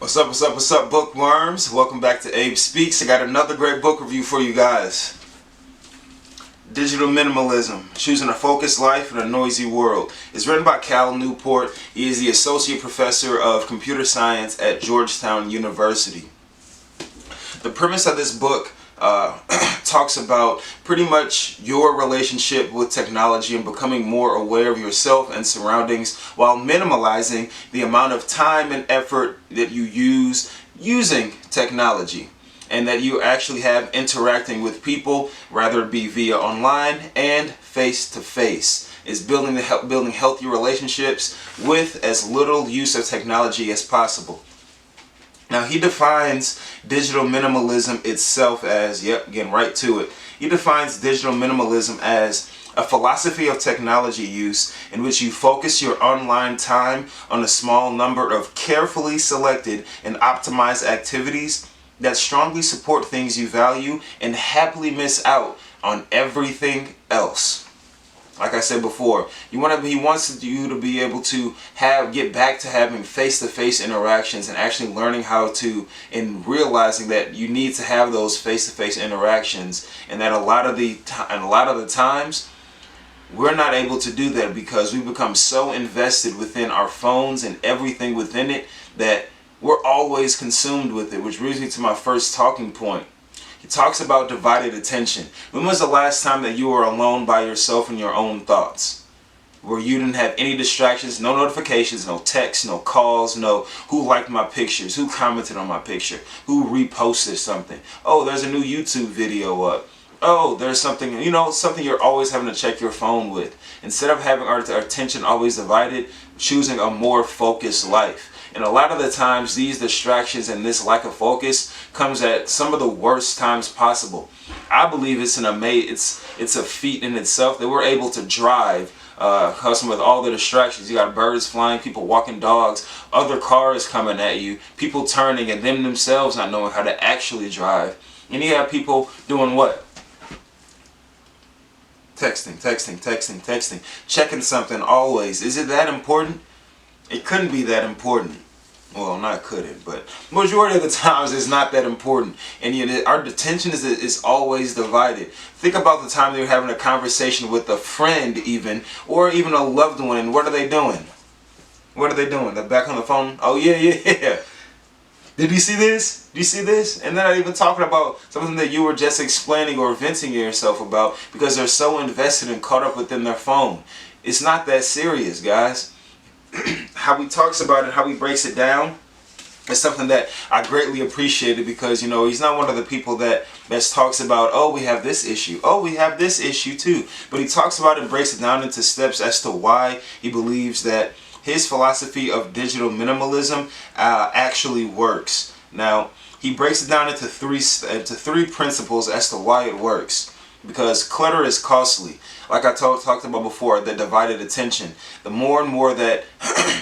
What's up, bookworms? Welcome back to Abe Speaks. I got another great book review for you guys. Digital Minimalism, Choosing a Focused Life in a Noisy World. It's written by Cal Newport. He is the Associate Professor of Computer Science at Georgetown University. The premise of this book talks about pretty much your relationship with technology and becoming more aware of yourself and surroundings while minimalizing the amount of time and effort that you use using technology and that you actually have interacting with people, rather it be via online and face-to-face. Is building healthy relationships with as little use of technology as possible. Now, he defines digital minimalism itself as, getting right to it. He defines digital minimalism as a philosophy of technology use in which you focus your online time on a small number of carefully selected and optimized activities that strongly support things you value and happily miss out on everything else. Like I said before, he wants you to be able to get back to having face-to-face interactions and actually learning how to, and realizing that you need to have those face-to-face interactions, and that a lot of the times we're not able to do that because we become so invested within our phones and everything within it that we're always consumed with it, which brings me to my first talking point. He talks about divided attention. When was the last time that you were alone by yourself in your own thoughts? Where you didn't have any distractions, no notifications, no texts, no calls, no who liked my pictures, who commented on my picture, who reposted something. Oh, there's a new YouTube video up. Oh, there's something, something you're always having to check your phone with. Instead of having our attention always divided, choosing a more focused life. And a lot of the times these distractions and this lack of focus comes at some of the worst times possible. I believe it's a feat in itself that we're able to drive custom with all the distractions. You got birds flying, people walking dogs, other cars coming at you, people turning and them themselves not knowing how to actually drive. And you have people doing what? Texting, checking something always. Is it that important? It couldn't be that important. Well, not couldn't, but majority of the times it's not that important. And yet our attention is always divided. Think about the time that you're having a conversation with a friend or even a loved one, and what are they doing? What are they doing? They're back on the phone. Oh, yeah. Did you see this? Did you see this? And they're not even talking about something that you were just explaining or venting yourself about because they're so invested and caught up within their phone. It's not that serious, guys. How he talks about it, how he breaks it down, is something that I greatly appreciated because, he's not one of the people that talks about, oh, we have this issue. Oh, we have this issue too. But he talks about it and breaks it down into steps as to why he believes that his philosophy of digital minimalism actually works. Now, he breaks it down into three principles as to why it works. Because clutter is costly. Like I talked about before, the divided attention. The more and more that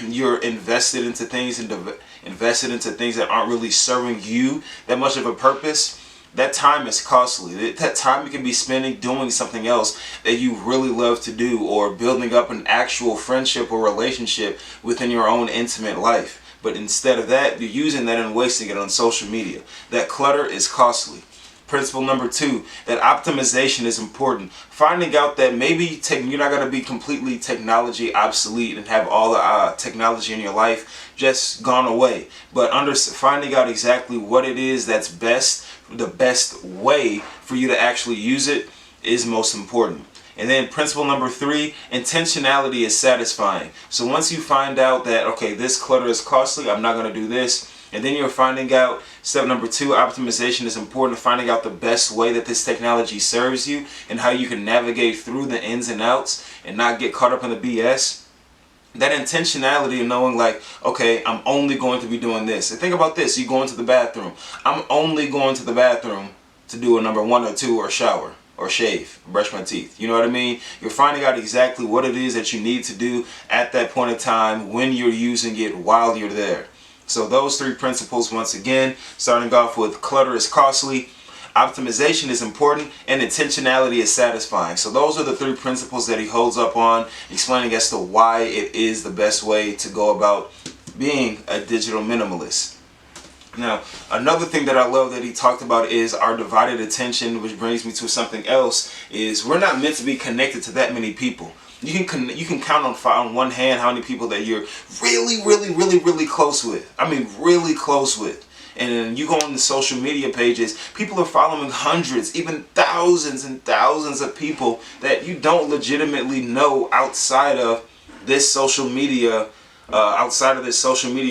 you're invested into things that aren't really serving you that much of a purpose, that time is costly. That time you can be spending doing something else that you really love to do, or building up an actual friendship or relationship within your own intimate life. But instead of that, you're using that and wasting it on social media. That clutter is costly. Principle number 2, that optimization is important. Finding out that maybe you're not going to be completely technology obsolete and have all the technology in your life just gone away. But finding out exactly what it is that's the best way for you to actually use it is most important. And then principle number 3, intentionality is satisfying. So once you find out that, okay, this clutter is costly, I'm not going to do this. And then you're finding out, step number 2, optimization is important, finding out the best way that this technology serves you and how you can navigate through the ins and outs and not get caught up in the BS. That intentionality of knowing like, okay, I'm only going to be doing this. And think about this, you go into the bathroom. I'm only going to the bathroom to do a number 1 or 2 or shower or shave, brush my teeth. You know what I mean? You're finding out exactly what it is that you need to do at that point in time when you're using it while you're there. So those 3 principles, once again, starting off with clutter is costly, optimization is important, and intentionality is satisfying. So those are the 3 principles that he holds up on, explaining as to why it is the best way to go about being a digital minimalist. Now, another thing that I love that he talked about is our divided attention, which brings me to something else, is we're not meant to be connected to that many people. You can count on one hand how many people that you're really close with. I mean, really close with. And then you go on the social media pages, people are following hundreds, even thousands and thousands of people that you don't legitimately know outside of this social media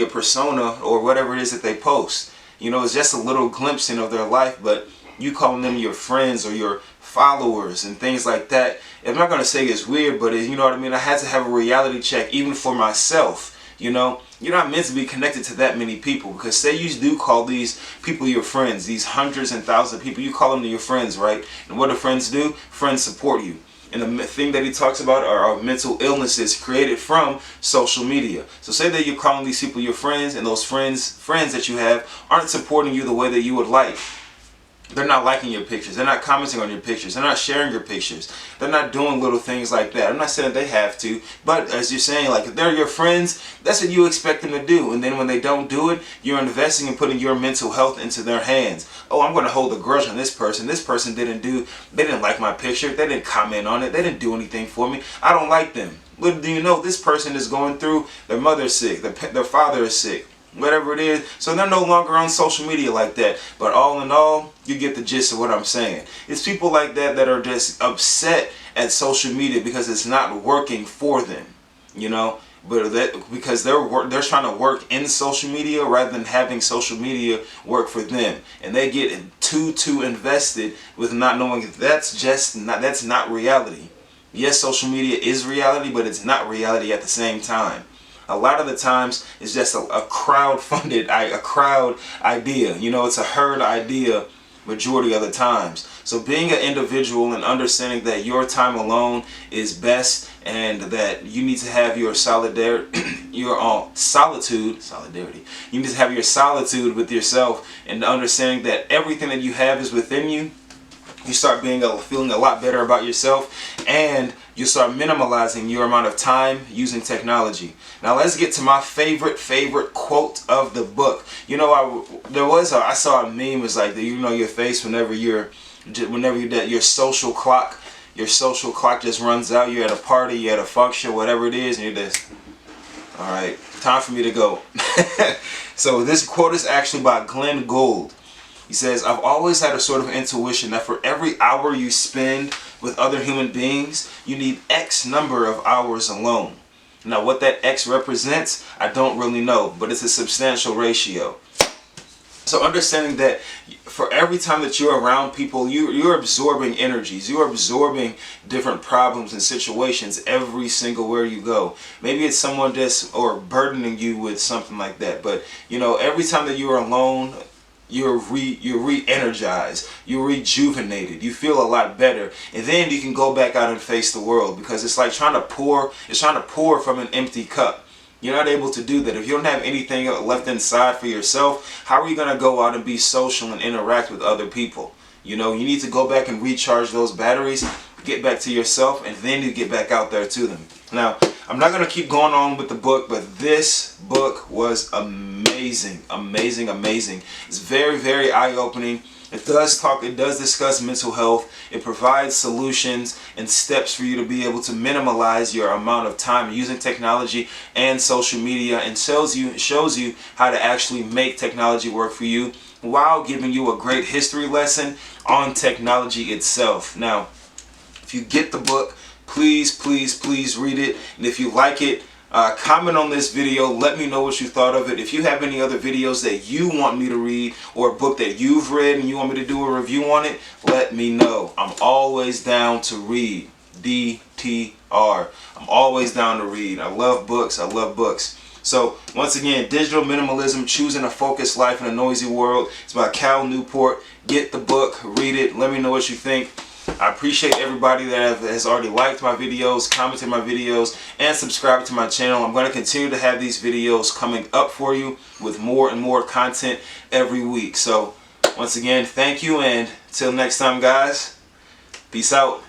persona or whatever it is that they post. You know, it's just a little glimpse of their life, but you calling them your friends or your followers and things like that. I'm not going to say it's weird, but you know what I mean? I had to have a reality check even for myself. You know, you're not meant to be connected to that many people, because say you do call these people your friends, these hundreds and thousands of people, you call them your friends, right? And what do friends do? Friends support you. And the thing that he talks about are mental illnesses created from social media. So say that you're calling these people your friends, and those friends that you have aren't supporting you the way that you would like. They're not liking your pictures. They're not commenting on your pictures. They're not sharing your pictures. They're not doing little things like that. I'm not saying that they have to, but as you're saying, like, if they're your friends, that's what you expect them to do. And then when they don't do it, you're investing and putting your mental health into their hands. Oh, I'm going to hold a grudge on this person. This person they didn't like my picture. They didn't comment on it. They didn't do anything for me. I don't like them. Little do you know, this person is going through, their mother's sick, their father is sick. Whatever it is, so they're no longer on social media like that. But all in all, you get the gist of what I'm saying. It's people like that that are just upset at social media because it's not working for them, you know. But because they're trying to work in social media rather than having social media work for them, and they get too invested with not knowing that's not reality. Yes, social media is reality, but it's not reality at the same time. A lot of the times it's just a crowd-funded, a crowd idea. You know, it's a herd idea majority of the times. So being an individual and understanding that your time alone is best, and that you need to have your solidarity. You need to have your solitude with yourself, and understanding that everything that you have is within you. You start feeling a lot better about yourself, and you start minimalizing your amount of time using technology. Now let's get to my favorite quote of the book. You know, I saw a meme. It's like, you know, your face whenever your social clock just runs out. You're at a party, you're at a function, whatever it is, and you're just, all right, time for me to go. So this quote is actually by Glenn Gould. He says, I've always had a sort of intuition that for every hour you spend with other human beings, you need X number of hours alone. Now, what that X represents, I don't really know, but it's a substantial ratio. So understanding that for every time that you're around people, you're absorbing energies, you're absorbing different problems and situations every single where you go. Maybe it's someone or burdening you with something like that. But, you know, every time that you're alone, you're re-energized, you're rejuvenated, you feel a lot better, and then you can go back out and face the world, because it's like trying to pour from an empty cup. You're not able to do that. If you don't have anything left inside for yourself, how are you going to go out and be social and interact with other people? You know, you need to go back and recharge those batteries, get back to yourself, and then you get back out there to them. Now, I'm not going to keep going on with the book, but this book was amazing. It's very eye-opening. It does discuss mental health. It provides solutions and steps for you to be able to minimize your amount of time using technology and social media, and shows you how to actually make technology work for you, while giving you a great history lesson on technology itself. Now, if you get the book, please read it. And if you like it, comment on this video. Let me know what you thought of it. If you have any other videos that you want me to read, or a book that you've read and you want me to do a review on it, let me know. I'm always down to read. DTR. I'm always down to read. I love books. So, once again, Digital Minimalism, Choosing a Focused Life in a Noisy World. It's by Cal Newport. Get the book, read it, let me know what you think. I appreciate everybody that has already liked my videos, commented my videos, and subscribed to my channel. I'm going to continue to have these videos coming up for you with more and more content every week. So, once again, thank you, and till next time, guys, peace out.